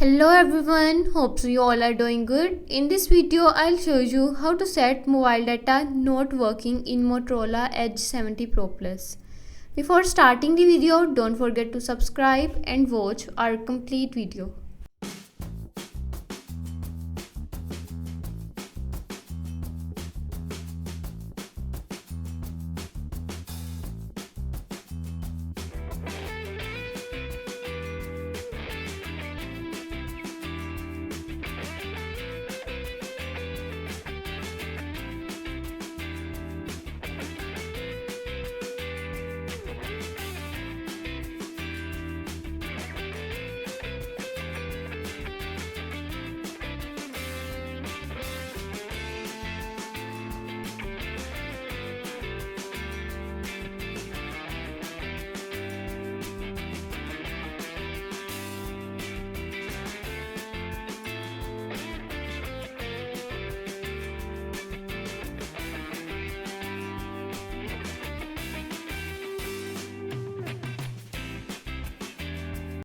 Hello everyone, hopes you all are doing good. In this video, I'll show you how to set mobile data not working in Motorola Edge 70 Pro Plus. Before starting the video, don't forget to subscribe and watch our complete video.